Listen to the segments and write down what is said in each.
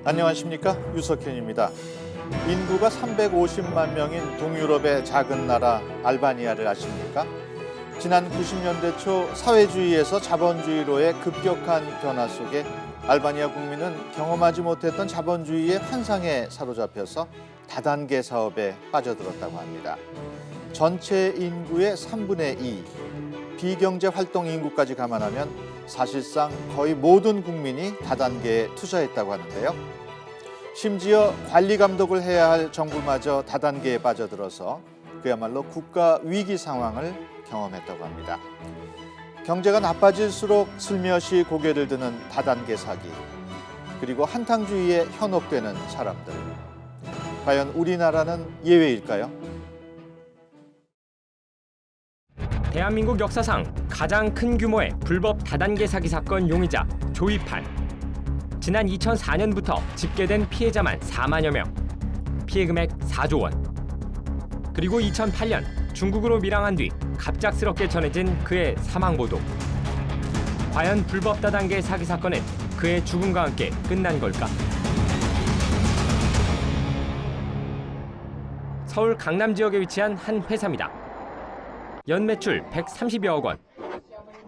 안녕하십니까, 유석현입니다. 인구가 350만 명인 동유럽의 작은 나라 알바니아를 아십니까? 지난 90년대 초 사회주의에서 자본주의로의 급격한 변화 속에 알바니아 국민은 경험하지 못했던 자본주의의 환상에 사로잡혀서 다단계 사업에 빠져들었다고 합니다. 전체 인구의 3분의 2, 비경제 활동 인구까지 감안하면 사실상 거의 모든 국민이 다단계에 투자했다고 하는데요. 심지어 관리 감독을 해야 할 정부마저 다단계에 빠져들어서 그야말로 국가 위기 상황을 경험했다고 합니다. 경제가 나빠질수록 슬며시 고개를 드는 다단계 사기, 그리고 한탕주의에 현혹되는 사람들. 과연 우리나라는 예외일까요? 대한민국 역사상 가장 큰 규모의 불법 다단계 사기 사건 용의자 조이판. 지난 2004년부터 집계된 피해자만 4만여 명, 피해 금액 4조 원. 그리고 2008년 중국으로 밀항한 뒤 갑작스럽게 전해진 그의 사망 보도. 과연 불법 다단계 사기 사건은 그의 죽음과 함께 끝난 걸까? 서울 강남 지역에 위치한 한 회사입니다. 연매출 130여억 원.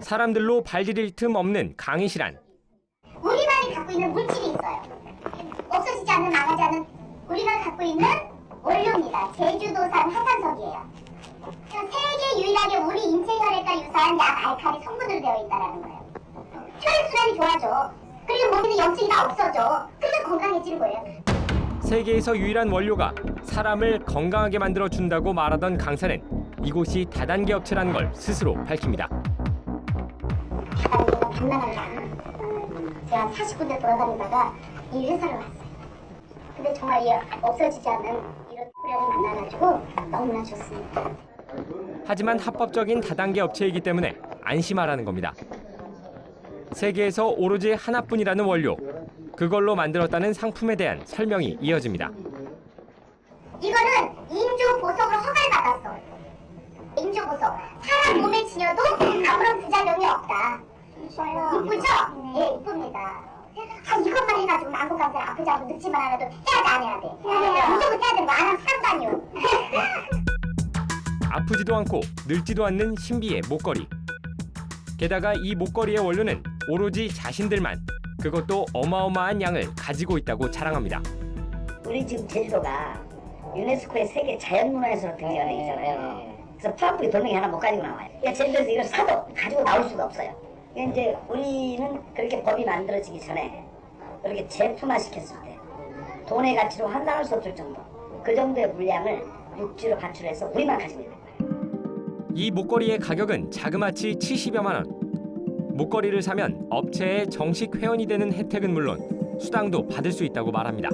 사람들로 발디딜 틈 없는 강의 안. 우리만이 갖고 있는 물질이 있어요. 없어지지 않는, 망하지 않는 우리가 갖고 있는 원료입니다. 제주도산 화산석이에요. 세계 유일하게 우리 인체 혈액과 유사한 약 알칼리 성분으로 되어 있다는 거예요. 혈액순환이 좋아져. 그리고 몸에는 염증이 다 없어져. 그러면 건강해지는 거예요. 세계에서 유일한 원료가 사람을 건강하게 만들어준다고 말하던 강사는 이곳이 다단계 업체라는 걸 스스로 밝힙니다. 다단계가 장난 아니야. 제가 40군데 돌아다니다가 이 회사를 왔어요. 근데 정말 없어지지 않는 이런 프로그램을 만나가지고 너무나 좋습니다. 하지만 합법적인 다단계 업체이기 때문에 안심하라는 겁니다. 세계에서 오로지 하나뿐이라는 원료, 그걸로 만들었다는 상품에 대한 설명이 이어집니다. 이거는 인조보석으로 허가를 받았어. 인조보석. 사람 몸에 지녀도 아무런 부작용이 없다. 이쁘죠? 네, 이쁩니다. 이것만 해가지고 망고감살 아프지 않고 늙지만 않아도 해야 돼, 안 해야 돼? 무조건 해야 되는 거 안 하면 사람도 아니요. 아프지도 않고 늙지도 않는 신비의 목걸이. 게다가 이 목걸이의 원료는 오로지 자신들만, 그것도 어마어마한 양을 가지고 있다고 자랑합니다. 우리 지금 제주도가 유네스코의 세계 자연문화유산으로 등재가 돼 있잖아요. 그래서 프랑프리 돌멩이 하나 못 가지고 나와요. 그러니까 제주도에서 이걸 사도 가지고 나올 수가 없어요. 그러니까 이제 우리는 그렇게 법이 만들어지기 전에 그렇게 제품화 시켰을 때 돈의 가치로 환산할 수 없을 정도, 그 정도의 물량을 육지로 반출해서 우리만 가지고 있는 거예요. 이 목걸이의 가격은 자그마치 70여만 원. 목걸이를 사면 업체의 정식 회원이 되는 혜택은 물론 수당도 받을 수 있다고 말합니다.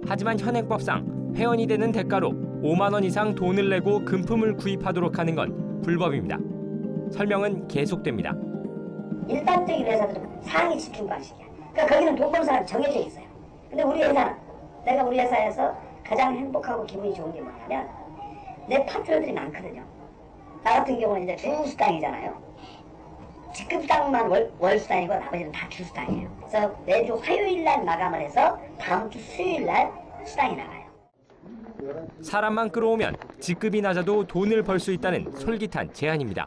하지만 현행법상 회원이 되는 대가로 5만 원 이상 돈을 내고 금품을 구입하도록 하는 건 불법입니다. 설명은 계속됩니다. 일반적인 회사들은 상위 집중 방식이야. 그러니까 거기는 돈 버는 사람이 정해져 있어요. 근데 우리 회사는, 내가 우리 회사에서 가장 행복하고 기분이 좋은 게 뭐냐면 내 파트너들이 많거든요. 나 같은 경우는 이제 주수당이잖아요. 직급당만 월 수당이고 나머지는 다 주수당이에요. 그래서 매주 화요일 날 마감을 해서 다음 주 수요일 날 수당이 나가요. 사람만 끌어오면 직급이 낮아도 돈을 벌 수 있다는 솔깃한 제안입니다.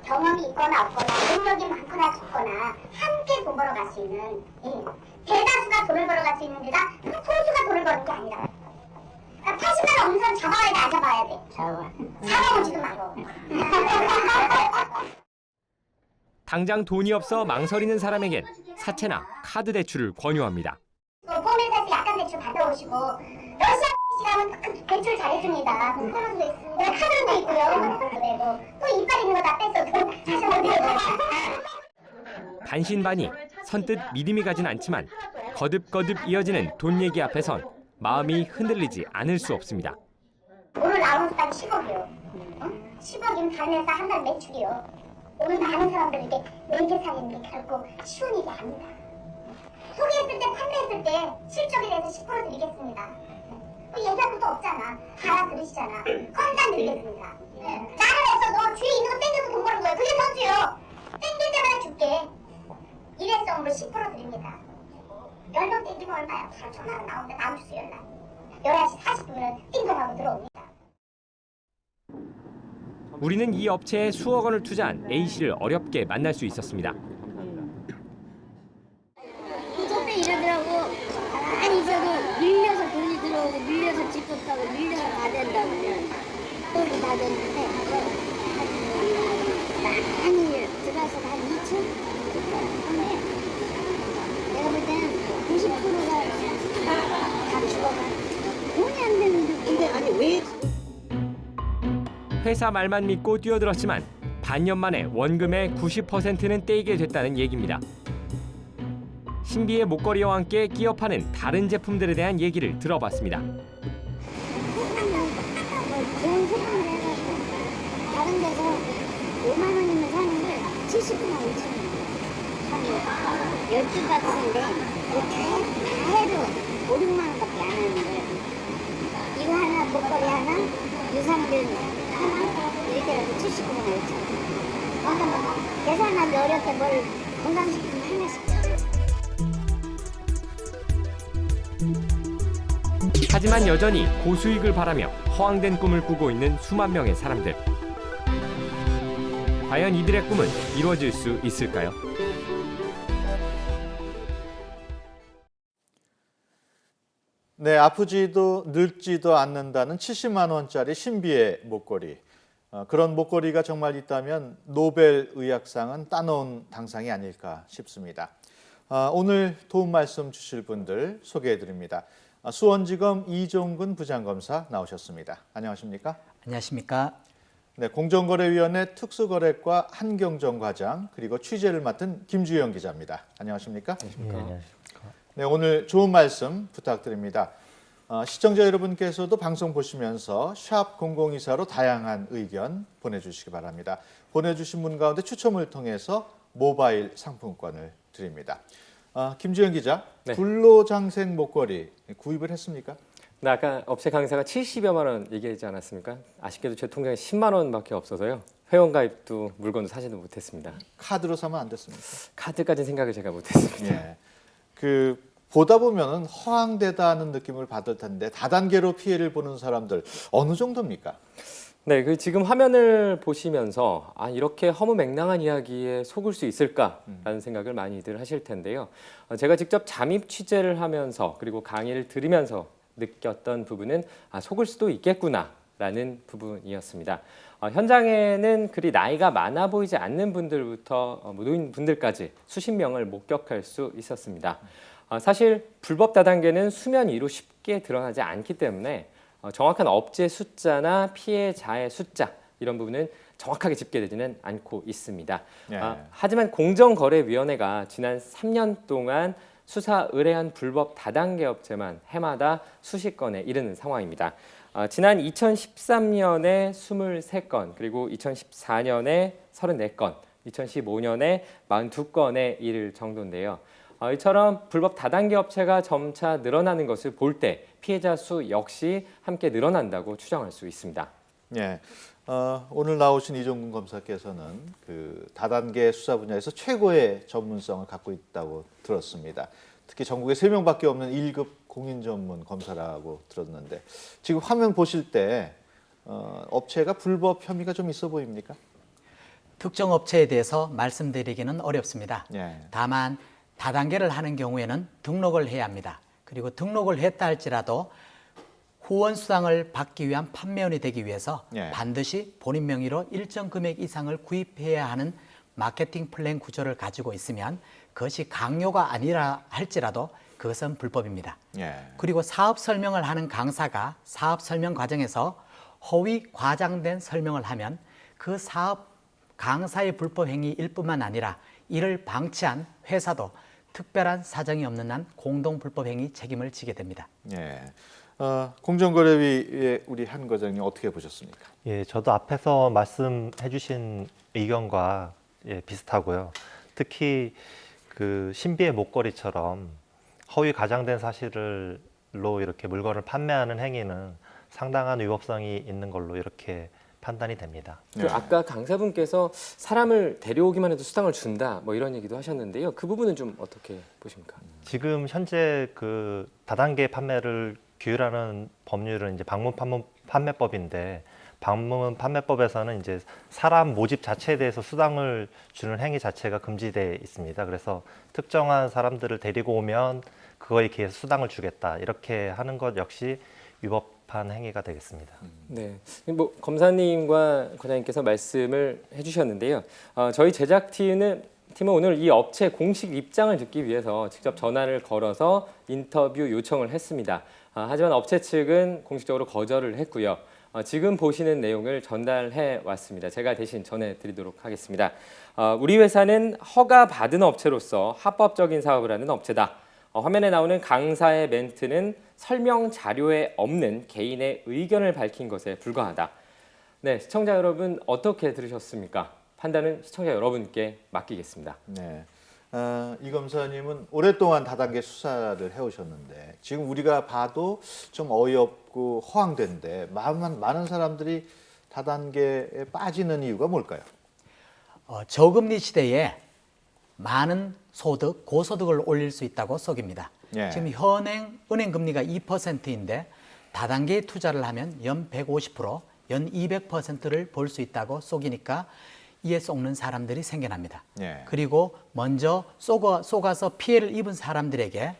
경험이 있거나 없거나 능력이 많거나 적거나 함께 돈 벌어 갈 수 있는, 대다수가 돈을 벌어 갈 수 있는 데다 소수가 돈을 버는 게 아니라 80만 원 없는 사람 잡아야 돼, 안 잡아야 돼? 잡아오지도 말고. 당장 돈이 없어 망설이는 사람에겐 사채나 카드 대출을 권유합니다. 폼에서 약간 대출 받아오시고 러시아 씨라면 그 대출 잘해줍니다. 카드도 있습니다. 카드도 있고요. 또 이빨 있는 거 다 뺐어도 다시 한번 드려요. 반신반의, 선뜻 믿음이 가진 않지만 거듭거듭 이어지는 돈 얘기 앞에선 마음이 흔들리지 않을 수 없습니다. 오늘 나오는 수당이 10억이요. 10억이면 다른 회사 한 달 매출이요. 오늘 많은 사람들에게 내게 사는 게 결코 쉬운 일이 아닙니다. 소개했을 때, 판매했을 때 실적에 대해서 10% 드리겠습니다. 얘기할 것도 없잖아. 알아들으시잖아. 건단 드리겠습니다. 나를 해서도 주위에 있는 거 땡겨서 돈 버는 거예요. 그게 선수요. 땡길 때마다 줄게. 일회성으로 10% 드립니다. 연령 땡기면 얼마야? 바로 전화가 나오는데 다음 주에 연락. 11시 40분이면 띵동하고 들어옵니다. 우리는 이 업체에 수억 원을 투자한 A씨를 어렵게 만날 수 있었습니다. 저때 이러더라고. 가만히 있어도 밀려서 돈이 들어오고 밀려서 집 줬다고 밀려서 다 된다고 돈이 다 됐는데 많이 들어서 한 2천? 근데 내가 볼 때는 90%가 다 죽어가. 돈이 안 되는데 근데 아니 왜 회사 말만 믿고 뛰어들었지만 반년 만에 원금의 90%는 떼이게 됐다는 얘기입니다. 신비의 목걸이와 함께 끼어 파는 다른 제품들에 대한 얘기를 들어봤습니다. 좋은 소품을 해가지고 다른 데서 5만 원이면 사는 걸 70분만 5천 원. 한 12박스인데 다 해도 5, 6만 원밖에 안 하는 거예요. 이거 하나, 목걸이 하나, 유산균 하나, 이렇게 해서 79만 5천 원. 그러니까 뭐 계산하기 어렵게 뭘 건강식품 하나씩. 하지만 여전히 고수익을 바라며 허황된 꿈을 꾸고 있는 수만 명의 사람들. 과연 이들의 꿈은 이루어질 수 있을까요? 네, 아프지도 늙지도 않는다는 70만 원짜리 신비의 목걸이. 그런 목걸이가 정말 있다면 노벨 의학상은 따놓은 당상이 아닐까 싶습니다. 오늘 도움 말씀 주실 분들 소개해드립니다. 수원지검 이종근 부장검사 나오셨습니다. 안녕하십니까? 안녕하십니까? 네, 공정거래위원회 특수거래과 한경정 과장 그리고 취재를 맡은 김주영 기자입니다. 안녕하십니까? 안녕하십니까? 네, 오늘 좋은 말씀 부탁드립니다. 시청자 여러분께서도 방송 보시면서 샵 0024로 다양한 의견 보내주시기 바랍니다. 보내주신 분 가운데 추첨을 통해서 모바일 상품권을 드립니다. 김주영 기자, 네. 불로장생 목걸이 구입을 했습니까? 나 아까 업체 강사가 70여만 원 얘기하지 않았습니까? 아쉽게도 제 통장에 10만 원밖에 없어서요. 회원가입도 물건도 사지도 못했습니다. 카드로 사면 안 됐습니까? 카드까지는 생각을 제가 못했습니다. 예. 보다 보면은 허황되다는 느낌을 받을 텐데 다단계로 피해를 보는 사람들 어느 정도입니까? 네, 지금 화면을 보시면서 이렇게 허무맹랑한 이야기에 속을 수 있을까라는 생각을 많이들 하실 텐데요. 제가 직접 잠입 취재를 하면서 그리고 강의를 들으면서 느꼈던 부분은 속을 수도 있겠구나라는 부분이었습니다. 현장에는 그리 나이가 많아 보이지 않는 분들부터 노인분들까지 수십 명을 목격할 수 있었습니다. 사실 불법 다단계는 수면 위로 쉽게 드러나지 않기 때문에 정확한 업체 숫자나 피해자의 숫자 이런 부분은 정확하게 집계되지는 않고 있습니다. 예. 하지만 공정거래위원회가 지난 3년 동안 수사 의뢰한 불법 다단계 업체만 해마다 수십 건에 이르는 상황입니다. 지난 2013년에 23건, 그리고 2014년에 34건, 2015년에 42건에 이를 정도인데요. 이처럼 불법 다단계 업체가 점차 늘어나는 것을 볼 때 피해자 수 역시 함께 늘어난다고 추정할 수 있습니다. 예. 오늘 나오신 이종근 검사께서는 그 다단계 수사 분야에서 최고의 전문성을 갖고 있다고 들었습니다. 특히 전국에 3명밖에 없는 1급 공인 전문 검사라고 들었는데 지금 화면 보실 때 업체가 불법 혐의가 좀 있어 보입니까? 특정 업체에 대해서 말씀드리기는 어렵습니다. 예. 다만 다단계를 하는 경우에는 등록을 해야 합니다. 그리고 등록을 했다 할지라도 후원 수당을 받기 위한 판매원이 되기 위해서 예. 반드시 본인 명의로 일정 금액 이상을 구입해야 하는 마케팅 플랜 구조를 가지고 있으면 그것이 강요가 아니라 할지라도 그것은 불법입니다. 예. 그리고 사업 설명을 하는 강사가 사업 설명 과정에서 허위 과장된 설명을 하면 그 사업 강사의 불법 행위일 뿐만 아니라 이를 방치한 회사도 특별한 사정이 없는 한 공동 불법 행위 책임을 지게 됩니다. 예. 공정거래위의 우리 한 과장님 어떻게 보셨습니까? 예, 저도 앞에서 말씀해 주신 의견과 비슷하고요. 특히 그 신비의 목걸이처럼 허위 과장된 사실로 이렇게 물건을 판매하는 행위는 상당한 위법성이 있는 걸로 이렇게 판단이 됩니다. 그 아까 강사분께서 사람을 데려오기만 해도 수당을 준다 뭐 이런 얘기도 하셨는데요. 그 부분은 좀 어떻게 보십니까? 지금 현재 그 다단계 판매를 규율하는 법률은 이제 방문 판매법인데, 방문 판매법에서는 이제 사람 모집 자체에 대해서 수당을 주는 행위 자체가 금지돼 있습니다. 그래서 특정한 사람들을 데리고 오면 그거에 기해서 수당을 주겠다, 이렇게 하는 것 역시 위법한 행위가 되겠습니다. 네, 뭐 검사님과 과장님께서 말씀을 해주셨는데요. 저희 제작팀은 오늘 이 업체 공식 입장을 듣기 위해서 직접 전화를 걸어서 인터뷰 요청을 했습니다. 하지만 업체 측은 공식적으로 거절을 했고요. 지금 보시는 내용을 전달해 왔습니다. 제가 대신 전해드리도록 하겠습니다. 우리 회사는 허가받은 업체로서 합법적인 사업을 하는 업체다. 화면에 나오는 강사의 멘트는 설명 자료에 없는 개인의 의견을 밝힌 것에 불과하다. 네, 시청자 여러분 어떻게 들으셨습니까? 판단은 시청자 여러분께 맡기겠습니다. 네. 이 검사님은 오랫동안 다단계 수사를 해오셨는데 지금 우리가 봐도 좀 어이없고 허황된데 많은 사람들이 다단계에 빠지는 이유가 뭘까요? 저금리 시대에 많은 소득, 고소득을 올릴 수 있다고 속입니다. 예. 지금 현행 은행 금리가 2%인데 다단계에 투자를 하면 연 150%, 연 200%를 볼 수 있다고 속이니까 이에 속는 사람들이 생겨납니다. 예. 그리고 먼저 속아서 피해를 입은 사람들에게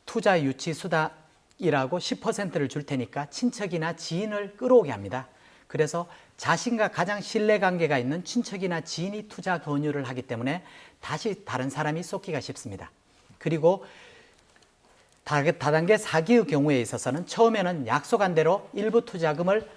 투자 유치 수당이라고 10%를 줄 테니까 친척이나 지인을 끌어오게 합니다. 그래서 자신과 가장 신뢰관계가 있는 친척이나 지인이 투자 권유를 하기 때문에 다시 다른 사람이 속기가 쉽습니다. 그리고 다단계 사기의 경우에 있어서는 처음에는 약속한 대로 일부 투자금을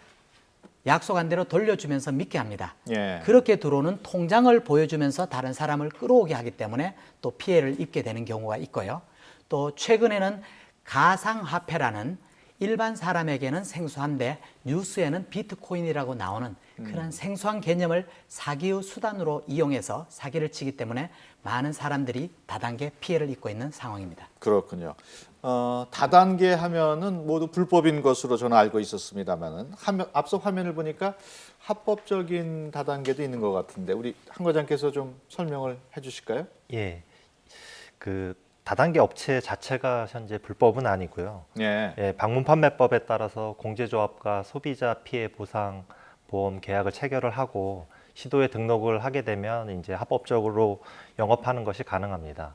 약속한 대로 돌려주면서 믿게 합니다. 예. 그렇게 들어오는 통장을 보여주면서 다른 사람을 끌어오게 하기 때문에 또 피해를 입게 되는 경우가 있고요. 또 최근에는 가상화폐라는 일반 사람에게는 생소한데 뉴스에는 비트코인이라고 나오는 그런 생소한 개념을 사기의 수단으로 이용해서 사기를 치기 때문에 많은 사람들이 다단계 피해를 입고 있는 상황입니다. 그렇군요. 다단계 하면은 모두 불법인 것으로 저는 알고 있었습니다만은 앞서 화면을 보니까 합법적인 다단계도 있는 것 같은데 우리 한 과장께서 좀 설명을 해주실까요? 예, 그 다단계 업체 자체가 현재 불법은 아니고요. 예. 예, 방문 판매법에 따라서 공제조합과 소비자 피해 보상 보험 계약을 체결을 하고 시도에 등록을 하게 되면 이제 합법적으로 영업하는 것이 가능합니다.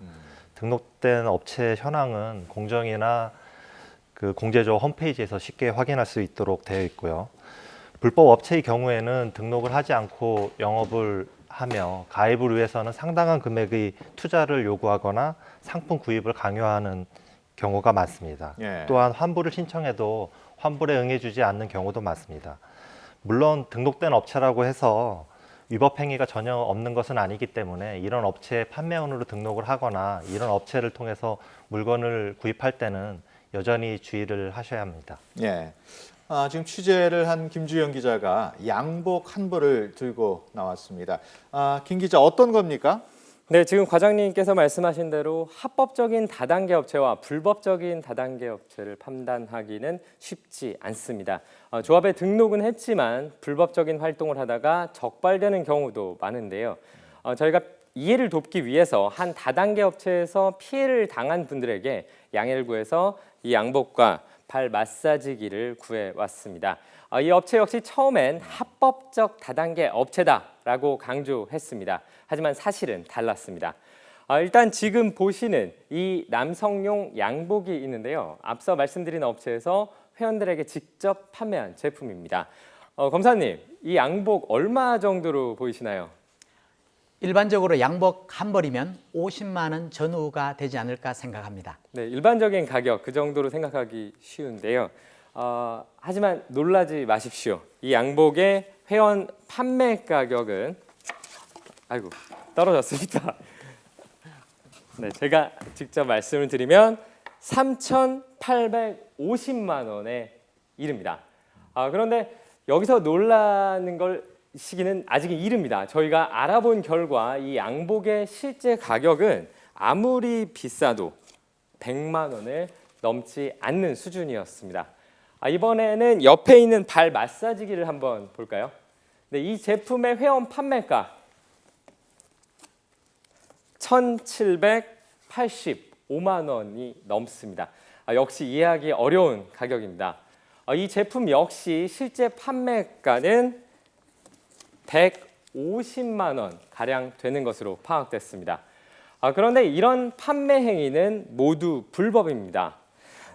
등록된 업체 현황은 공정이나 그 공제조합 홈페이지에서 쉽게 확인할 수 있도록 되어 있고요. 불법 업체의 경우에는 등록을 하지 않고 영업을 하며 가입을 위해서는 상당한 금액의 투자를 요구하거나 상품 구입을 강요하는 경우가 많습니다. 예. 또한 환불을 신청해도 환불에 응해주지 않는 경우도 많습니다. 물론 등록된 업체라고 해서 위법 행위가 전혀 없는 것은 아니기 때문에 이런 업체에 판매원으로 등록을 하거나 이런 업체를 통해서 물건을 구입할 때는 여전히 주의를 하셔야 합니다. 예. 지금 취재를 한 김주영 기자가 양복 한 벌을 들고 나왔습니다. 김 기자 어떤 겁니까? 네, 지금 과장님께서 말씀하신 대로 합법적인 다단계 업체와 불법적인 다단계 업체를 판단하기는 쉽지 않습니다. 조합에 등록은 했지만 불법적인 활동을 하다가 적발되는 경우도 많은데요. 저희가 이해를 돕기 위해서 한 다단계 업체에서 피해를 당한 분들에게 양해를 구해서 이 양복과 발 마사지기를 구해왔습니다. 이 업체 역시 처음엔 합법적 다단계 업체다라고 강조했습니다. 하지만 사실은 달랐습니다. 일단 지금 보시는 이 남성용 양복이 있는데요. 앞서 말씀드린 업체에서 회원들에게 직접 판매한 제품입니다. 검사님, 이 양복 얼마 정도로 보이시나요? 일반적으로 양복 한 벌이면 50만 원 전후가 되지 않을까 생각합니다. 네, 일반적인 가격 그 정도로 생각하기 쉬운데요. 하지만 놀라지 마십시오. 이 양복의 회원 판매 가격은 떨어졌습니다. 네, 제가 직접 말씀을 드리면 3,850만 원에 이릅니다. 그런데 여기서 놀라는 시기는 아직 이릅니다. 저희가 알아본 결과 이 양복의 실제 가격은 아무리 비싸도 100만 원을 넘지 않는 수준이었습니다. 이번에는 옆에 있는 발 마사지기를 한번 볼까요? 네, 이 제품의 회원 판매가 1,785만 원이 넘습니다. 역시 이해하기 어려운 가격입니다. 이 제품 역시 실제 판매가는 150만 원 가량 되는 것으로 파악됐습니다. 그런데 이런 판매 행위는 모두 불법입니다.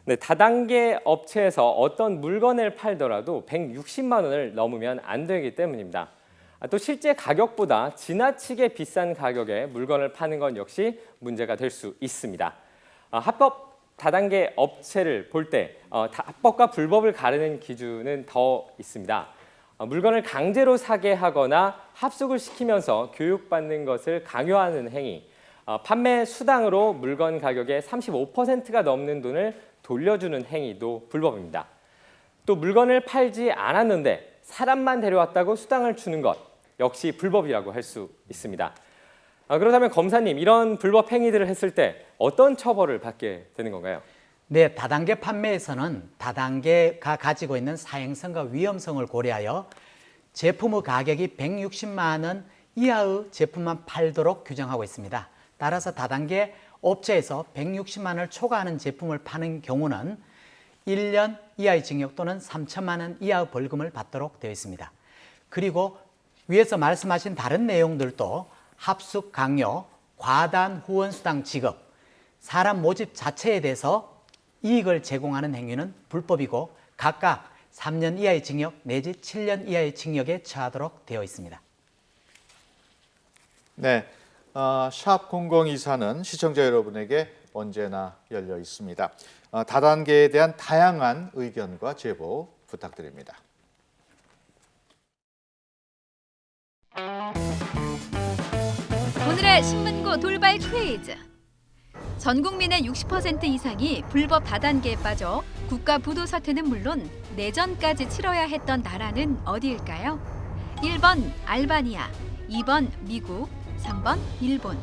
네, 다단계 업체에서 어떤 물건을 팔더라도 160만 원을 넘으면 안 되기 때문입니다. 또 실제 가격보다 지나치게 비싼 가격에 물건을 파는 건 역시 문제가 될 수 있습니다. 합법 다단계 업체를 볼 때 합법과 불법을 가르는 기준은 더 있습니다. 물건을 강제로 사게 하거나 합숙을 시키면서 교육받는 것을 강요하는 행위, 판매 수당으로 물건 가격의 35%가 넘는 돈을 돌려주는 행위도 불법입니다. 또 물건을 팔지 않았는데 사람만 데려왔다고 수당을 주는 것 역시 불법이라고 할 수 있습니다. 그렇다면 검사님, 이런 불법 행위들을 했을 때 어떤 처벌을 받게 되는 건가요? 네, 다단계 판매에서는 다단계가 가지고 있는 사행성과 위험성을 고려하여 제품의 가격이 160만 원 이하의 제품만 팔도록 규정하고 있습니다. 따라서 다단계 업체에서 160만 원을 초과하는 제품을 파는 경우는 1년 이하의 징역 또는 3천만 원 이하의 벌금을 받도록 되어 있습니다. 그리고 위에서 말씀하신 다른 내용들도 합숙 강요, 과단 후원 수당 지급, 사람 모집 자체에 대해서 이익을 제공하는 행위는 불법이고 각각 3년 이하의 징역 내지 7년 이하의 징역에 처하도록 되어 있습니다. 네, 샵 0024는 시청자 여러분에게 언제나 열려 있습니다. 다단계에 대한 다양한 의견과 제보 부탁드립니다. 오늘의 신문고 돌발 퀴즈. 전 국민의 60% 이상이 불법 다단계에 빠져 국가 부도 사태는 물론 내전까지 치러야 했던 나라는 어디일까요? 1번 알바니아, 2번 미국, 3번 일본.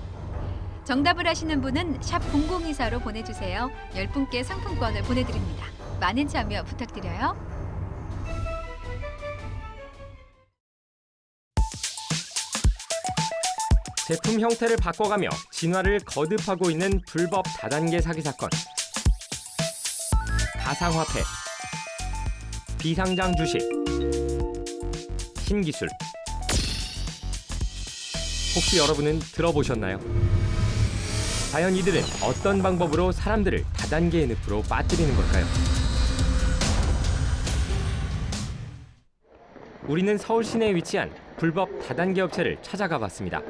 정답을 아시는 분은 샵 0024로 보내주세요. 10분께 상품권을 보내드립니다. 많은 참여 부탁드려요. 제품 형태를 바꿔가며 진화를 거듭하고 있는 불법 다단계 사기 사건. 가상화폐, 비상장 주식, 신기술. 혹시 여러분은 들어보셨나요? 과연 이들은 어떤 방법으로 사람들을 다단계의 늪으로 빠뜨리는 걸까요? 우리는 서울 시내에 위치한 불법 다단계 업체를 찾아가 봤습니다.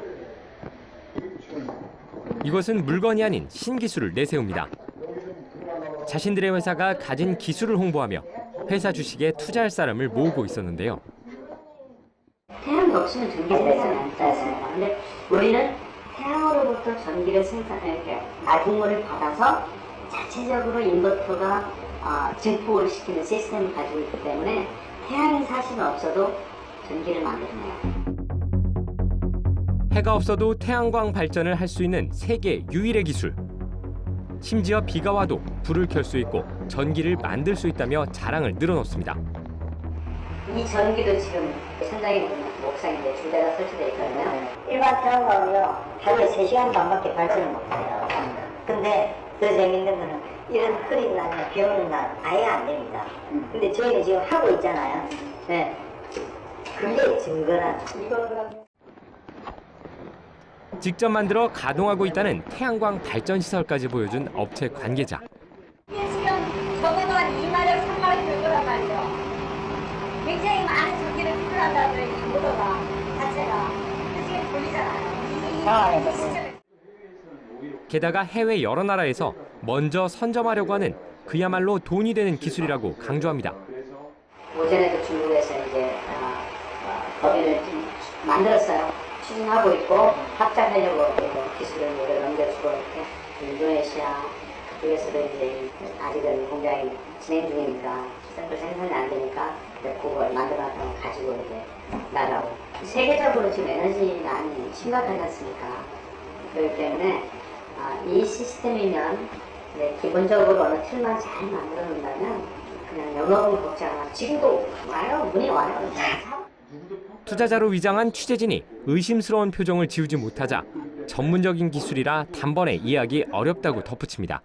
이것은 물건이 아닌 신기술을 내세웁니다. 자신들의 회사가 가진 기술을 홍보하며 회사 주식에 투자할 사람을 모으고 있었는데요. 태양이 없이는 전기를 생산 안 하지 않습니까? 근데 우리는 태양으로부터 전기를 생산할 공급을 받아서 자체적으로 인버터가 증폭을 시키는 시스템을 가지고 있기 때문에 태양이 사실은 없어도 전기를 만들어내요. 해가 없어도 태양광 발전을 할 수 있는 세계 유일의 기술. 심지어 비가 와도 불을 켤 수 있고 전기를 만들 수 있다며 자랑을 늘어놓습니다. 이 전기도 지금 천장에 목상인데 두 대가 설치되어 있거든요. 일반 태양광은요, 하루에 3시간 반밖에 발전을 못해요. 근데 더 재밌는 거는 이런 흐린 날이나 비 오는 날 아예 안 됩니다. 근데 저희는 지금 하고 있잖아요. 네. 그게 증거란 이거는 직접 만들어 가동하고 있다는 태양광 발전 시설까지 보여준 업체 관계자. 시간 적어도 한 2마력, 3마력 될 거란 말이죠. 굉장히 많은 전기를 필요한다고요, 이 모터가 자체가. 지금 돌리잖아요. 게다가 해외 여러 나라에서 먼저 선점하려고 하는 그야말로 돈이 되는 기술이라고 강조합니다. 오전에도 중국에서 이제 법인을 만들었어요. 추진하고 있고 합작하려고 기술을 넘겨주고 이렇게 인도네시아 그쪽에서도 이제 아직은 공장이 진행 중이니까 샘플 생산이 안 되니까 그걸 만들어서 가지고 이제 나가고 세계적으로 지금 에너지난이 심각하지 않습니까? 그렇기 때문에 이 시스템이면 기본적으로 어느 틀만 잘 만들어 놓는다면 그냥 영업은 걱정 안 하고 지금도 와요. 문이 와요. 누구도 투자자로 위장한 취재진이 의심스러운 표정을 지우지 못하자 전문적인 기술이라 단번에 이해하기 어렵다고 덧붙입니다.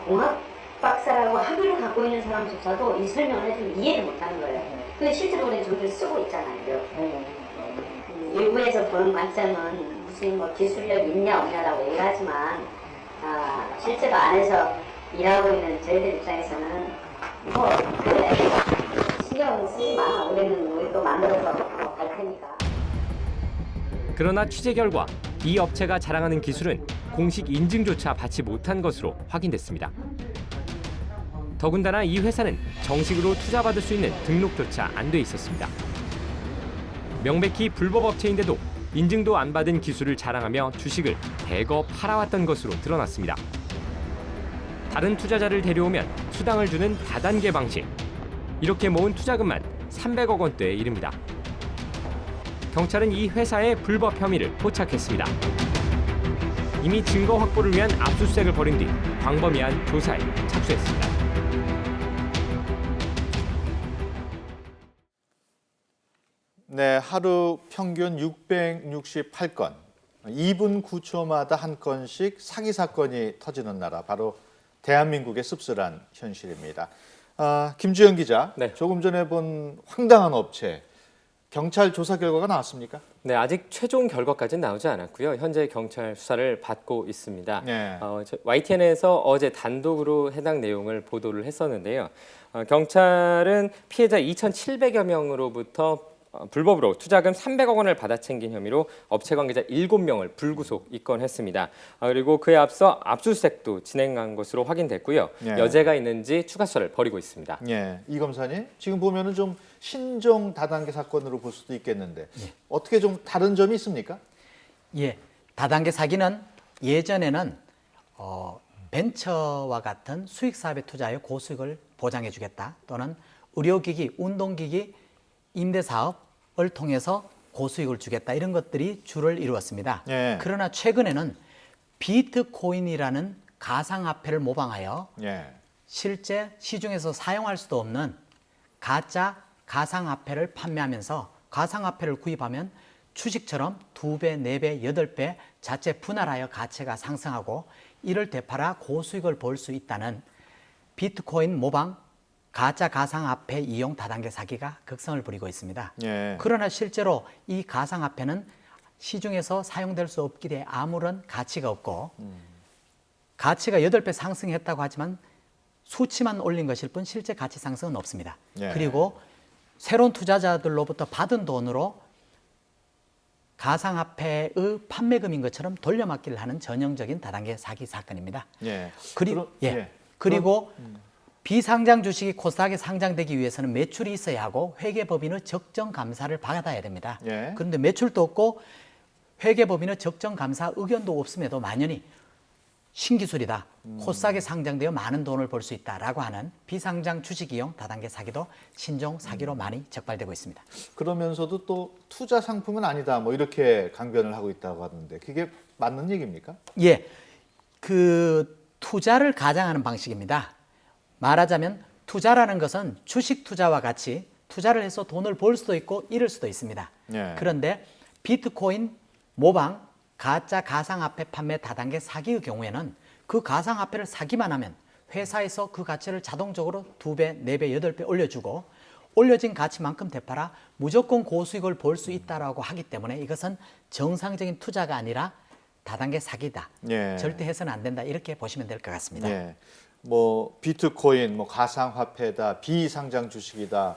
공학 박사라고 학위를 갖고 있는 사람조차도 이 설명을 해주면 이해를 못하는 거예요. 근데 실제로 우리 저기를 쓰고 있잖아요. 일부에서 보는 관점은 무슨 뭐 기술력 있냐 없냐라고 얘기하지만 실제로 안에서 일하고 있는 저희들 입장에서는 뭐 그래 신경 쓰지 마. 우리는 우리도 만들어서 갈 테니까. 그러나 취재 결과 이 업체가 자랑하는 기술은 공식 인증조차 받지 못한 것으로 확인됐습니다. 더군다나 이 회사는 정식으로 투자받을 수 있는 등록조차 안 돼 있었습니다. 명백히 불법 업체인데도 인증도 안 받은 기술을 자랑하며 주식을 대거 팔아왔던 것으로 드러났습니다. 다른 투자자를 데려오면 수당을 주는 다단계 방식. 이렇게 모은 투자금만 300억 원대에 이릅니다. 경찰은 이 회사의 불법 혐의를 포착했습니다. 이미 증거 확보를 위한 압수수색을 벌인 뒤 광범위한 조사에 착수했습니다. 네, 하루 평균 668건, 2분 9초마다 한 건씩 사기 사건이 터지는 나라, 바로 대한민국의 씁쓸한 현실입니다. 김주영 기자, 네. 조금 전에 본 황당한 업체, 경찰 조사 결과가 나왔습니까? 네, 아직 최종 결과까지는 나오지 않았고요. 현재 경찰 수사를 받고 있습니다. 네. YTN에서 어제 단독으로 해당 내용을 보도를 했었는데요. 경찰은 피해자 2,700여 명으로부터 불법으로 투자금 300억 원을 받아챙긴 혐의로 업체 관계자 7명을 불구속 입건했습니다. 그리고 그에 앞서 압수수색도 진행한 것으로 확인됐고요. 예. 여죄가 있는지 추가 수사를 벌이고 있습니다. 예, 이 검사님, 지금 보면은 좀 신종 다단계 사건으로 볼 수도 있겠는데 어떻게 좀 다른 점이 있습니까? 예, 다단계 사기는 예전에는 벤처와 같은 수익 사업에 투자하여 고수익을 보장해 주겠다, 또는 의료기기, 운동기기, 임대사업을 통해서 고수익을 주겠다, 이런 것들이 주를 이루었습니다. 예. 그러나 최근에는 비트코인이라는 가상화폐를 모방하여 예. 실제 시중에서 사용할 수도 없는 가짜 가상화폐를 판매하면서 가상화폐를 구입하면 주식처럼 2배, 4배, 8배 자체 분할하여 가치가 상승하고 이를 되팔아 고수익을 볼 수 있다는 비트코인 모방 가짜 가상화폐 이용 다단계 사기가 극성을 부리고 있습니다. 예. 그러나 실제로 이 가상화폐는 시중에서 사용될 수 없기에 아무런 가치가 없고 가치가 8배 상승했다고 하지만 수치만 올린 것일 뿐 실제 가치 상승은 없습니다. 예. 그리고 새로운 투자자들로부터 받은 돈으로 가상화폐의 판매금인 것처럼 돌려막기를 하는 전형적인 다단계 사기 사건입니다. 예. 그리고 비상장 주식이 코스닥에 상장되기 위해서는 매출이 있어야 하고 회계법인의 적정 감사를 받아야 됩니다. 예. 그런데 매출도 없고 회계법인의 적정 감사 의견도 없음에도 만연히 신기술이다, 코스닥에 상장되어 많은 돈을 벌 수 있다라고 하는 비상장 주식 이용 다단계 사기도 신종 사기로 많이 적발되고 있습니다. 그러면서도 또 투자 상품은 아니다, 뭐 이렇게 강변을 하고 있다고 하던데 그게 맞는 얘기입니까? 예, 그 투자를 가장하는 방식입니다. 말하자면 투자라는 것은 주식 투자와 같이 투자를 해서 돈을 벌 수도 있고 잃을 수도 있습니다. 예. 그런데 비트코인 모방 가짜 가상화폐 판매 다단계 사기의 경우에는 그 가상화폐를 사기만 하면 회사에서 그 가치를 자동적으로 2배, 4배, 8배 올려주고 올려진 가치만큼 되팔아 무조건 고수익을 볼 수 있다라고 하기 때문에 이것은 정상적인 투자가 아니라 다단계 사기다. 예. 절대 해서는 안 된다. 이렇게 보시면 될 것 같습니다. 예. 뭐 비트코인, 뭐 가상화폐다, 비상장 주식이다,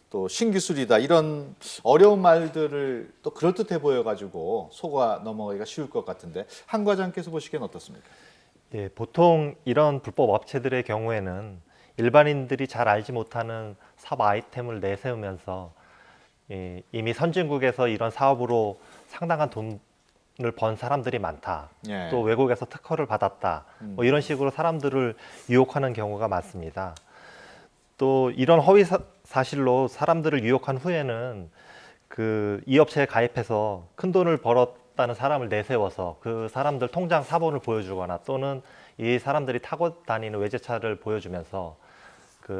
또 신기술이다, 이런 어려운 말들을 또 그럴듯해 보여가지고 속아 넘어가기가 쉬울 것 같은데 한 과장께서 보시기엔 어떻습니까? 예, 보통 이런 불법 업체들의 경우에는 일반인들이 잘 알지 못하는 사업 아이템을 내세우면서 이미 선진국에서 이런 사업으로 상당한 돈을 번 사람들이 많다. 예. 또 외국에서 특허를 받았다. 뭐 이런 식으로 사람들을 유혹하는 경우가 많습니다. 또 이런 허위 사실로 사람들을 유혹한 후에는 이 업체에 가입해서 큰 돈을 벌었다는 사람을 내세워서 그 사람들 통장 사본을 보여주거나 또는 이 사람들이 타고 다니는 외제차를 보여주면서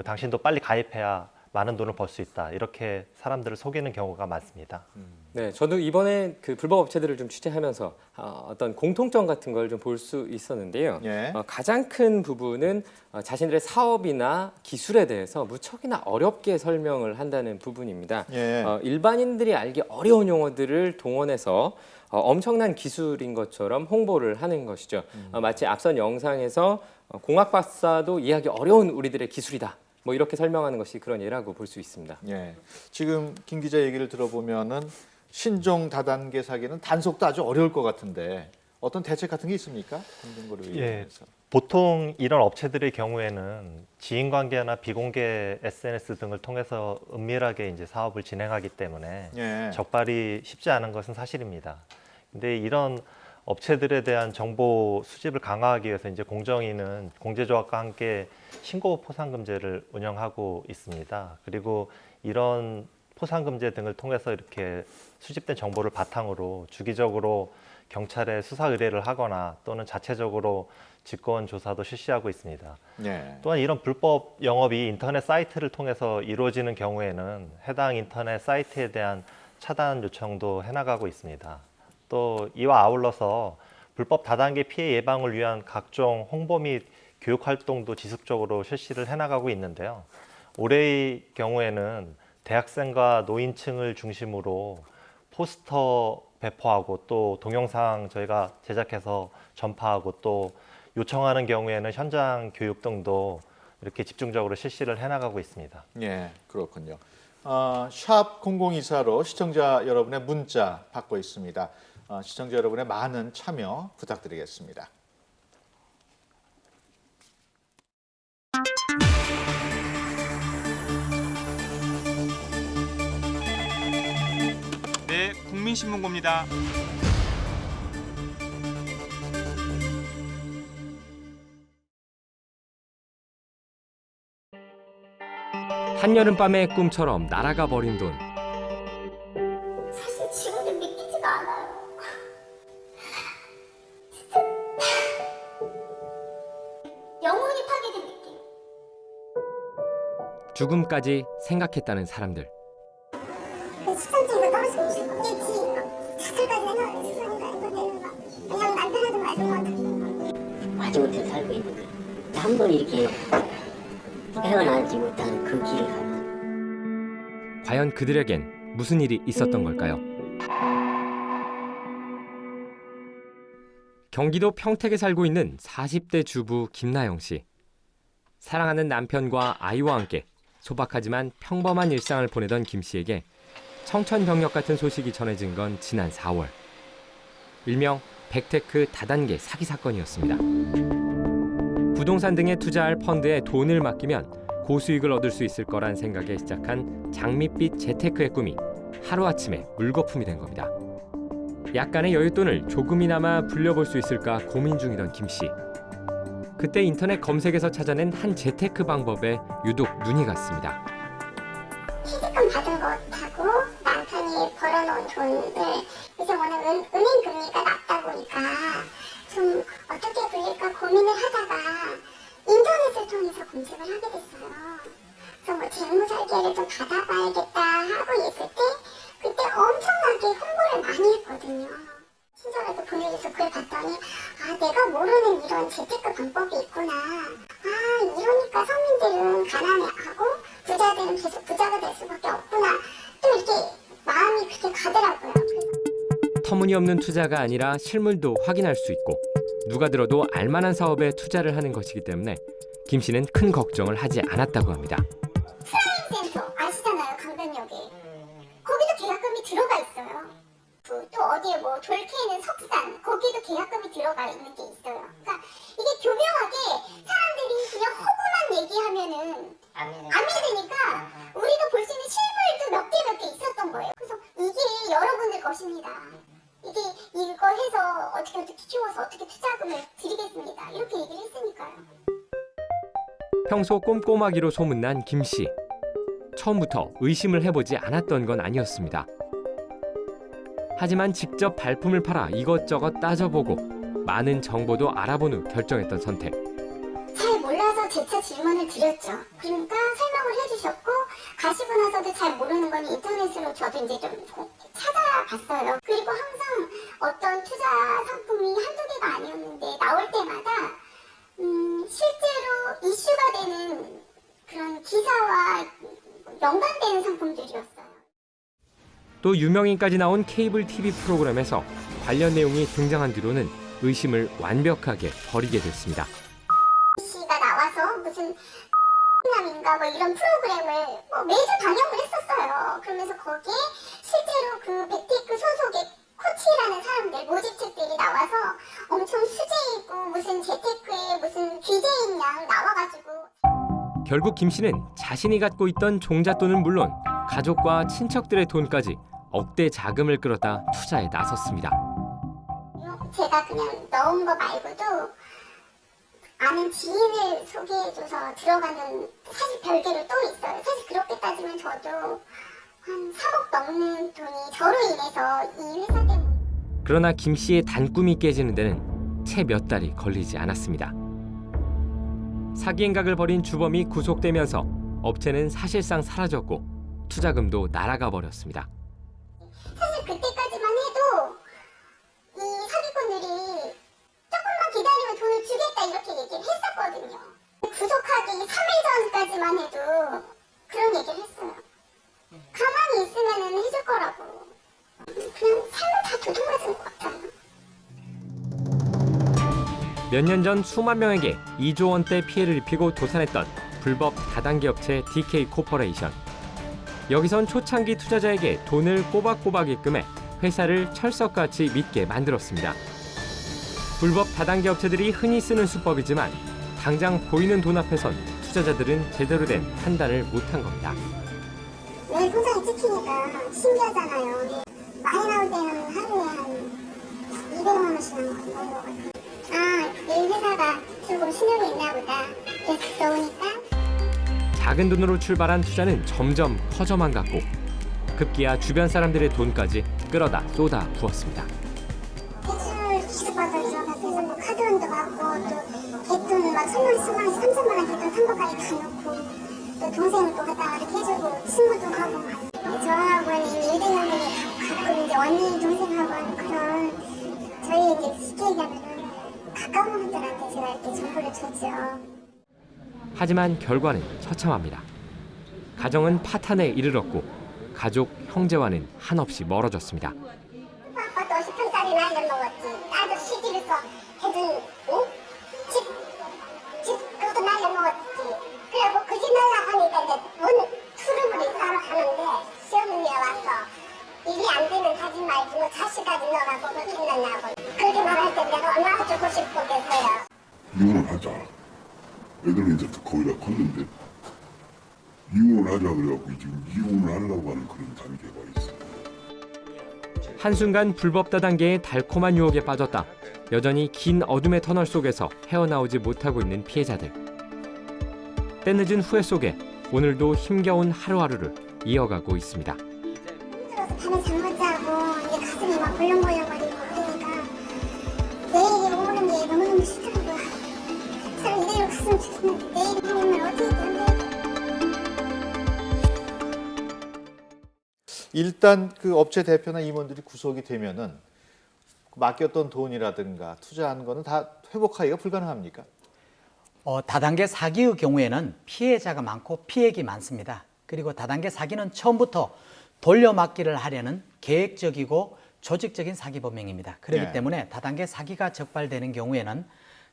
당신도 빨리 가입해야 많은 돈을 벌 수 있다. 이렇게 사람들을 속이는 경우가 많습니다. 네, 저도 이번에 그 불법 업체들을 좀 취재하면서 어떤 공통점 같은 걸 좀 볼 수 있었는데요. 예. 가장 큰 부분은 자신들의 사업이나 기술에 대해서 무척이나 어렵게 설명을 한다는 부분입니다. 예. 일반인들이 알기 어려운 용어들을 동원해서 엄청난 기술인 것처럼 홍보를 하는 것이죠. 마치 앞선 영상에서 공학 박사도 이해하기 어려운 우리들의 기술이다. 뭐 이렇게 설명하는 것이 그런 예라고 볼 수 있습니다. 예. 지금 김 기자 얘기를 들어보면은 신종 다단계 사기는 단속도 아주 어려울 것 같은데 어떤 대책 같은 게 있습니까? 공정거래 위원회에서. 보통 이런 업체들의 경우에는 지인관계나 비공개 SNS 등을 통해서 은밀하게 이제 사업을 진행하기 때문에 예. 적발이 쉽지 않은 것은 사실입니다. 근데 이런 업체들에 대한 정보 수집을 강화하기 위해서 이제 공정위는 공제조합과 함께 신고 포상금제를 운영하고 있습니다. 그리고 이런 포상금제 등을 통해서 이렇게 수집된 정보를 바탕으로 주기적으로 경찰에 수사 의뢰를 하거나 또는 자체적으로 직권 조사도 실시하고 있습니다. 예. 또한 이런 불법 영업이 인터넷 사이트를 통해서 이루어지는 경우에는 해당 인터넷 사이트에 대한 차단 요청도 해나가고 있습니다. 또 이와 아울러서 불법 다단계 피해 예방을 위한 각종 홍보 및 교육 활동도 지속적으로 실시를 해나가고 있는데요. 올해의 경우에는 대학생과 노인층을 중심으로 포스터 배포하고 또 동영상 저희가 제작해서 전파하고 또 요청하는 경우에는 현장 교육 등도 이렇게 집중적으로 실시를 해나가고 있습니다. 예, 그렇군요. 샵 0024로 시청자 여러분의 문자 받고 있습니다. 시청자 여러분의 많은 참여 부탁드리겠습니다. 네, 국민신문고입니다. 한여름밤의 꿈처럼 날아가 버린 돈. 사실 지금도 믿기지가 않아요. 영혼이 파괴된 느낌. 죽음까지 생각했다는 사람들. 수상증도 떨어지고 싶겠지. 자살까지 해놔야 수상이가 이거 그냥 남편한테 말좀 마지못해 살고 있는데 한 번 이렇게 헤어나지 못하는 그 길을 가는. 과연 그들에겐 무슨 일이 있었던 걸까요? 경기도 평택에 살고 있는 40대 주부 김나영 씨. 사랑하는 남편과 아이와 함께 소박하지만 평범한 일상을 보내던 김 씨에게 청천벽력 같은 소식이 전해진 건 지난 4월. 일명 빅테크 다단계 사기 사건이었습니다. 부동산 등에 투자할 펀드에 돈을 맡기면 고수익을 얻을 수 있을 거란 생각에 시작한 장밋빛 재테크의 꿈이 하루아침에 물거품이 된 겁니다. 약간의 여윳돈을 조금이나마 불려볼 수 있을까 고민 중이던 김 씨. 그때 인터넷 검색에서 찾아낸 한 재테크 방법에 유독 눈이 갔습니다. 퇴직금 받은 것하고 남편이 벌어놓은 돈을 요즘 은행 금리가 낮다 보니까 좀 어떻게 불릴까 고민을 하다가 인터넷을 통해서 검색을 하게 됐어요. 그래서 뭐 재무설계를 좀 받아봐야겠다 하고 있을 때 그때 엄청나게 홍보를 많이 했거든요. 친절하게 보내줘서 그걸 봤더니 내가 모르는 이런 재테크 방법이 있구나. 이러니까 서민들은 가난해하고 부자들은 계속 부자가 될 수밖에 없구나. 또 이렇게 마음이 그렇게 가더라고요. 터무니없는 투자가 아니라 실물도 확인할 수 있고 누가 들어도 알만한 사업에 투자를 하는 것이기 때문에 김 씨는 큰 걱정을 하지 않았다고 합니다. 프라임센터 아시잖아요, 강변역에. 거기도 계약금이 들어가 있어요. 또 어디에 뭐 돌케이는 석산, 거기도 계약금이 들어가 있는 게 있어요. 그러니까 이게 교묘하게 사람들이 그냥 허구만 얘기하면은 안 믿으니까 우리도 볼 수 있는 실물도 몇 개 있었던 거예요. 그래서 이게 여러분들 것입니다. 이거 해서 어떻게 키워서 어떻게 투자금을 드리겠습니다. 이렇게 얘기를 했으니까요. 평소 꼼꼼하기로 소문난 김 씨. 처음부터 의심을 해보지 않았던 건 아니었습니다. 하지만 직접 발품을 팔아 이것저것 따져보고 많은 정보도 알아본 후 결정했던 선택. 잘 몰라서 재차 질문을 드렸죠. 그러니까 설명을 해주셨고 가지고 나서도 잘 모르는 건 인터넷으로 저도 이제 좀 찾아봤어요. 그리고 항상 어떤 투자 상품이 한두 개가 아니었는데 나올 때마다 실제로 이슈가 되는 그런 기사와 연관되는 상품들이었어요. 또 유명인까지 나온 케이블 TV 프로그램에서 관련 내용이 등장한 뒤로는 의심을 완벽하게 버리게 됐습니다. 씨가 나와서 무슨 남인가 뭐 이런 프로그램을 매주 방영을 했었어요. 그러면서 거기에 실제로 그 빅테크 소속의 코치라는 사람들, 모집책들이 나와서 엄청 수재이고 무슨 재테크에 무슨 귀재인 양 나와가지고 결국 김 씨는 자신이 갖고 있던 종잣돈은 물론 가족과 친척들의 돈까지 억대 자금을 끌어다 투자에 나섰습니다. 제가 그냥 넣은 거 말고도 아는 지인을 소개해줘서 들어가는 사실 별개로 또 있어요. 사실 그렇게 따지면 저도 한 3억 넘는 돈이 저로 인해서 이 회사 때문에. 그러나 김 씨의 단꿈이 깨지는 데는 채 몇 달이 걸리지 않았습니다. 사기 행각을 벌인 주범이 구속되면서 업체는 사실상 사라졌고 투자금도 날아가 버렸습니다. 사실 그때까지만 해도 이 사기꾼들이 조금만 기다리면 돈을 주겠다 이렇게 얘기를 했었거든요. 구속하기 3일 전까지만 해도 그런 얘기를 했어요. 가만히 있으면 해줄 거라고. 그냥 삶을 다 도둑맞은 것 같아요. 몇 년 전 수만 명에게 2조 원대 피해를 입히고 도산했던 불법 다단계 업체 DK 코퍼레이션. 여기선 초창기 투자자에게 돈을 꼬박꼬박 입금해 회사를 철석같이 믿게 만들었습니다. 불법 다단계 업체들이 흔히 쓰는 수법이지만 당장 보이는 돈 앞에선 투자자들은 제대로 된 판단을 못한 겁니다. 매일 통장에 찍히니까 신기하잖아요. 많이 나올 때는 하루에 한 200만 원씩 나오는 것 같아요. 아, 내 회사가 조금 신용이 있나 보다. 계속 들어오니까. 작은 돈으로 출발한 투자는 점점 커져만 갔고 급기야 주변 사람들의 돈까지 끌어다 쏟아 부었습니다. 대출 기숙받아서 그래서 뭐 카드론도 받고 또 갯돈 막 1000만, 10만 원씩 30만 원 갯돈 산 거까지 다 넣고 또 동생 또 갖다가 이렇게 해주고 친구도 하고 막 저하고는 이미 1대0이 가끔 이제 언니 동생하고 하는 그런 저희 이제 쉽게 얘기하면 가까운 분들한테 제가 이렇게 정보를 줬죠. 하지만 결과는 처참합니다. 가정은 파탄에 이르렀고 가족, 형제와는 한없이 멀어졌습니다. 아빠도 10평짜리 날려먹었지. 나도 시집에서 해준 집 그것도 날려먹었지. 그래갖고 그 집 날라가니까 이제 문 투룸으로 사러 가는데 시어머니가 와서 일이 안 되면 하지 말고 뭐 자식까지 넣어갖고 그렇게 났냐고. 그렇게 말할 때 내가 얼마나 죽고 싶겠어요. 이혼을 하자. 애들은 이제 거의 다 컸는데 이혼을 하자 그래갖고 지금 이혼을 하려고 하는 그런 단계가 있어요. 한순간 불법 다단계의 달콤한 유혹에 빠졌다. 여전히 긴 어둠의 터널 속에서 헤어나오지 못하고 있는 피해자들. 때늦은 후회 속에 오늘도 힘겨운 하루하루를 이어가고 있습니다. 힘들어서 밤에 잠 못 자고 이제 가슴이 막 벌렁벌렁거리고 그러니까 내일이 오는 게 너무너무 싫더라고요. 잘 이대로 갔으면 좋겠는데 내일 오면 어떻게 되는데. 일단 그 업체 대표나 임원들이 구속이 되면은 맡겼던 돈이라든가 투자한 거는 다 회복하기가 불가능합니까? 다단계 사기의 경우에는 피해자가 많고 피해액이 많습니다. 그리고 다단계 사기는 처음부터 돌려막기를 하려는 계획적이고 조직적인 사기 범행입니다. 그렇기 네. 때문에 다단계 사기가 적발되는 경우에는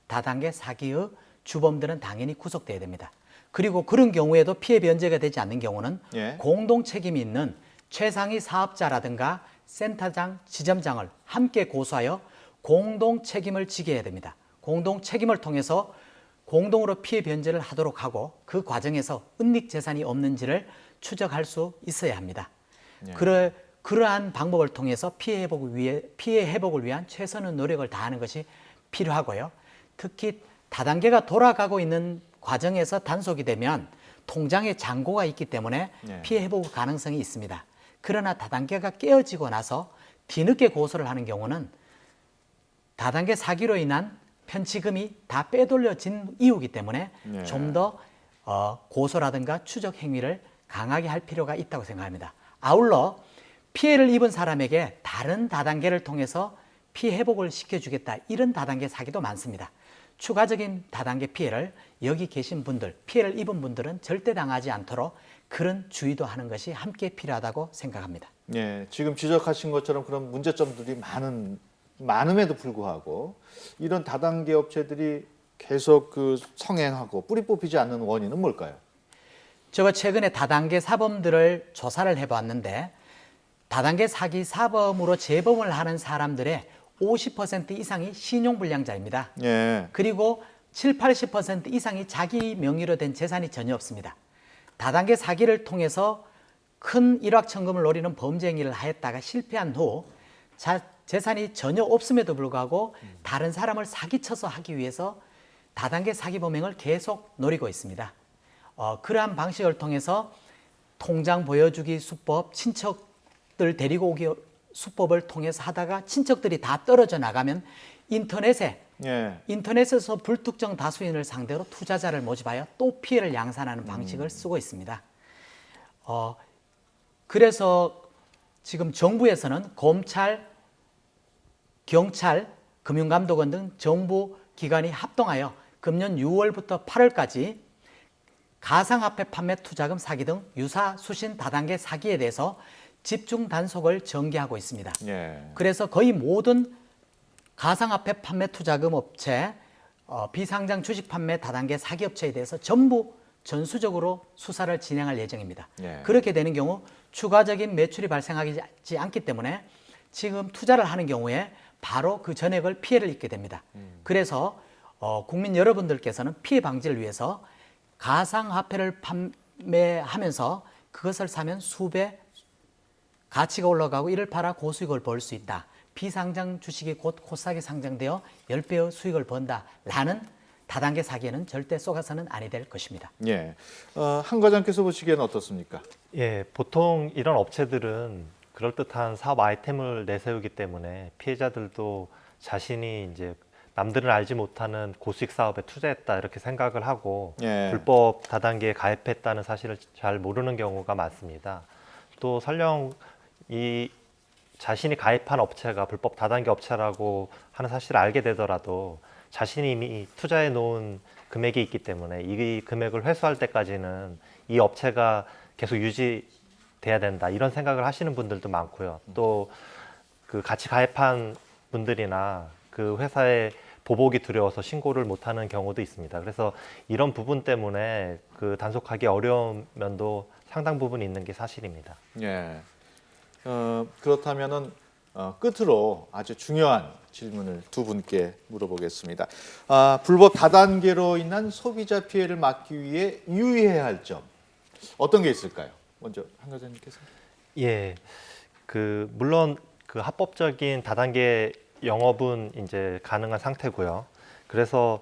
다단계 사기의 주범들은 당연히 구속돼야 됩니다. 그리고 그런 경우에도 피해 변제가 되지 않는 경우는 예. 공동 책임이 있는 최상위 사업자라든가 센터장, 지점장을 함께 고소하여 공동 책임을 지게 해야 됩니다. 공동 책임을 통해서 공동으로 피해 변제를 하도록 하고 그 과정에서 은닉 재산이 없는지를 추적할 수 있어야 합니다. 예. 그러한 방법을 통해서 피해 회복을 위한 최선의 노력을 다하는 것이 필요하고요. 특히 다단계가 돌아가고 있는 과정에서 단속이 되면 통장에 잔고가 있기 때문에 예. 피해 회복 가능성이 있습니다. 그러나 다단계가 깨어지고 나서 뒤늦게 고소를 하는 경우는 다단계 사기로 인한 편취금이 다 빼돌려진 이유이기 때문에 예. 좀 더 고소라든가 추적 행위를 강하게 할 필요가 있다고 생각합니다. 아울러 피해를 입은 사람에게 다른 다단계를 통해서 피해 회복을 시켜주겠다, 이런 다단계 사기도 많습니다. 추가적인 다단계 피해를 여기 계신 분들, 피해를 입은 분들은 절대 당하지 않도록 그런 주의도 하는 것이 함께 필요하다고 생각합니다. 예, 지금 지적하신 것처럼 그런 문제점들이 많음에도 불구하고 이런 다단계 업체들이 계속 그 성행하고 뿌리 뽑히지 않는 원인은 뭘까요? 제가 최근에 다단계 사범들을 조사를 해봤는데 다단계 사기 사범으로 재범을 하는 사람들의 50% 이상이 신용불량자입니다. 예. 그리고 70~80% 이상이 자기 명의로 된 재산이 전혀 없습니다. 다단계 사기를 통해서 큰 일확천금을 노리는 범죄 행위를 하였다가 실패한 후 재산이 전혀 없음에도 불구하고 다른 사람을 사기쳐서 하기 위해서 다단계 사기 범행을 계속 노리고 있습니다. 그러한 방식을 통해서 통장 보여주기 수법, 친척들 데리고 오기 수법을 통해서 하다가 친척들이 다 떨어져 나가면 인터넷에서 불특정 다수인을 상대로 투자자를 모집하여 또 피해를 양산하는 방식을 쓰고 있습니다. 그래서 지금 정부에서는 검찰, 경찰, 금융감독원 등 정부 기관이 합동하여 금년 6월부터 8월까지 가상화폐 판매 투자금 사기 등 유사 수신 다단계 사기에 대해서 집중 단속을 전개하고 있습니다. 예. 그래서 거의 모든 가상화폐 판매 투자금 업체, 비상장 주식 판매 다단계 사기 업체에 대해서 전부 전수적으로 수사를 진행할 예정입니다. 예. 그렇게 되는 경우 추가적인 매출이 발생하지 않기 때문에 지금 투자를 하는 경우에 바로 그 전액을 피해를 입게 됩니다. 그래서 국민 여러분들께서는 피해 방지를 위해서 가상화폐를 판매하면서 그것을 사면 수배 가치가 올라가고 이를 팔아 고수익을 벌 수 있다. 비상장 주식이 곧 코스닥에 상장되어 10배의 수익을 번다라는 다단계 사기에는 절대 속아서는 아니 될 것입니다. 예. 한 과장께서 보시기에는 어떻습니까? 예, 보통 이런 업체들은 그럴듯한 사업 아이템을 내세우기 때문에 피해자들도 자신이 이제 남들은 알지 못하는 고수익 사업에 투자했다 이렇게 생각을 하고 예. 불법 다단계에 가입했다는 사실을 잘 모르는 경우가 많습니다. 또 설령 이 자신이 가입한 업체가 불법 다단계 업체라고 하는 사실을 알게 되더라도 자신이 이미 투자해 놓은 금액이 있기 때문에 이 금액을 회수할 때까지는 이 업체가 계속 유지돼야 된다 이런 생각을 하시는 분들도 많고요. 또 그 같이 가입한 분들이나 그 회사에 보복이 두려워서 신고를 못하는 경우도 있습니다. 그래서 이런 부분 때문에 그 단속하기 어려운 면도 상당 부분 있는 게 사실입니다. 예. 그렇다면은 끝으로 아주 중요한 질문을 두 분께 물어보겠습니다. 불법 다단계로 인한 소비자 피해를 막기 위해 유의해야 할 점 어떤 게 있을까요? 먼저 한 과장님께서. 예, 물론 그 합법적인 다단계 영업은 이제 가능한 상태고요. 그래서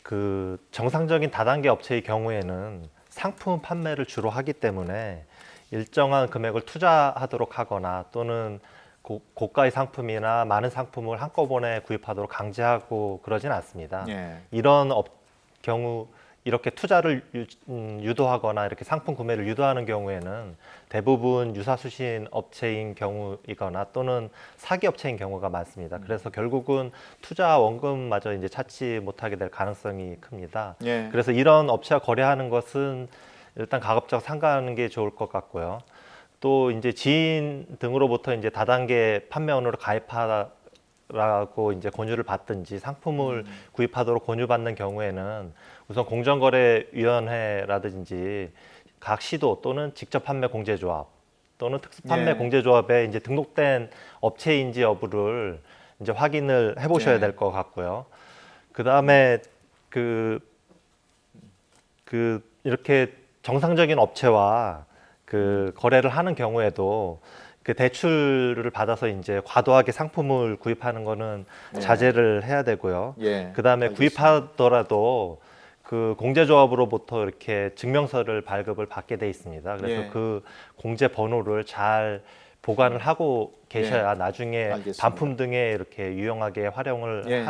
그 정상적인 다단계 업체의 경우에는 상품 판매를 주로 하기 때문에 일정한 금액을 투자하도록 하거나 또는 고가의 상품이나 많은 상품을 한꺼번에 구입하도록 강제하고 그러진 않습니다. 예. 이런 경우 이렇게 투자를 유도하거나 이렇게 상품 구매를 유도하는 경우에는 대부분 유사수신 업체인 경우이거나 또는 사기 업체인 경우가 많습니다. 그래서 결국은 투자 원금마저 이제 찾지 못하게 될 가능성이 큽니다. 예. 그래서 이런 업체와 거래하는 것은 일단 가급적 삼가하는 게 좋을 것 같고요. 또 이제 지인 등으로부터 이제 다단계 판매원으로 가입하라고 이제 권유를 받든지 상품을 구입하도록 권유받는 경우에는 우선 공정거래위원회라든지 각 시도 또는 직접 판매 공제조합 또는 특수판매 예. 공제조합에 이제 등록된 업체인지 여부를 이제 확인을 해보셔야 예. 될 것 같고요. 그 다음에 이렇게 정상적인 업체와 거래를 하는 경우에도 그 대출을 받아서 이제 과도하게 상품을 구입하는 거는 네. 자제를 해야 되고요. 예. 그 다음에 알겠습니다. 구입하더라도 그 공제조합으로부터 이렇게 증명서를 발급을 받게 돼 있습니다. 그래서 예. 그 공제 번호를 잘 보관을 하고 계셔야 예. 나중에 알겠습니다. 반품 등에 이렇게 유용하게 활용을 예.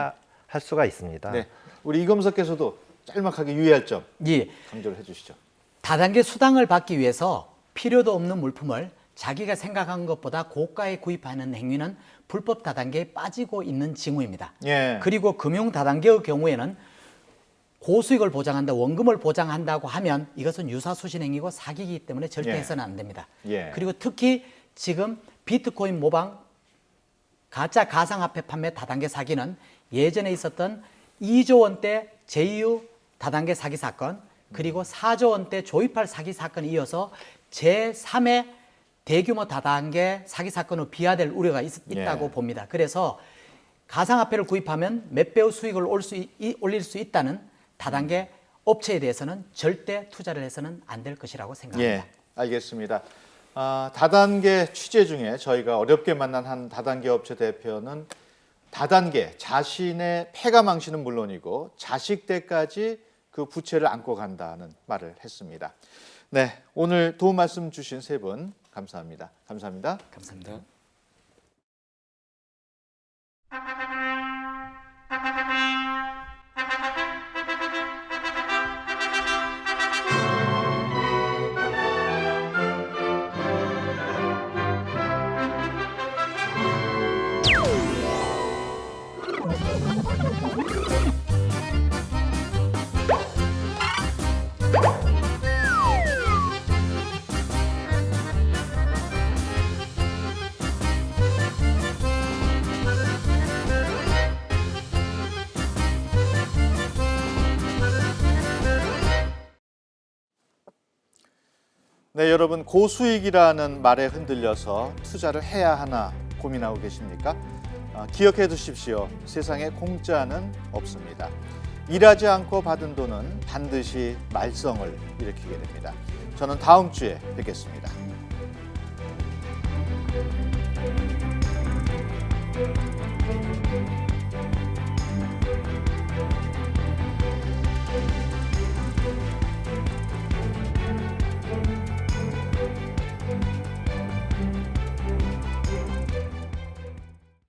할 수가 있습니다. 네. 우리 이검사께서도 짤막하게 유의할 점 예. 강조를 해주시죠. 다단계 수당을 받기 위해서 필요도 없는 물품을 자기가 생각한 것보다 고가에 구입하는 행위는 불법 다단계에 빠지고 있는 징후입니다. 예. 그리고 금융 다단계의 경우에는 고수익을 보장한다, 원금을 보장한다고 하면 이것은 유사수신 행위고 사기이기 때문에 절대 예. 해서는 안 됩니다. 예. 그리고 특히 지금 비트코인 모방 가짜 가상화폐 판매 다단계 사기는 예전에 있었던 2조 원대 제2유 다단계 사기 사건, 그리고 4조 원대 조이팔 사기 사건에 이어서 제3의 대규모 다단계 사기 사건으로 비화될 우려가 있다고 예. 봅니다. 그래서 가상화폐를 구입하면 몇 배의 수익을 올릴 수 있다는 다단계 업체에 대해서는 절대 투자를 해서는 안 될 것이라고 생각합니다. 예, 알겠습니다. 다단계 취재 중에 저희가 어렵게 만난 한 다단계 업체 대표는 다단계 자신의 폐가 망신은 물론이고 자식 때까지 그 부채를 안고 간다는 말을 했습니다. 네, 오늘 도움 말씀 주신 세 분 감사합니다. 감사합니다. 감사합니다. 네, 여러분 고수익이라는 말에 흔들려서 투자를 해야 하나 고민하고 계십니까? 기억해 두십시오. 세상에 공짜는 없습니다. 일하지 않고 받은 돈은 반드시 말썽을 일으키게 됩니다. 저는 다음 주에 뵙겠습니다.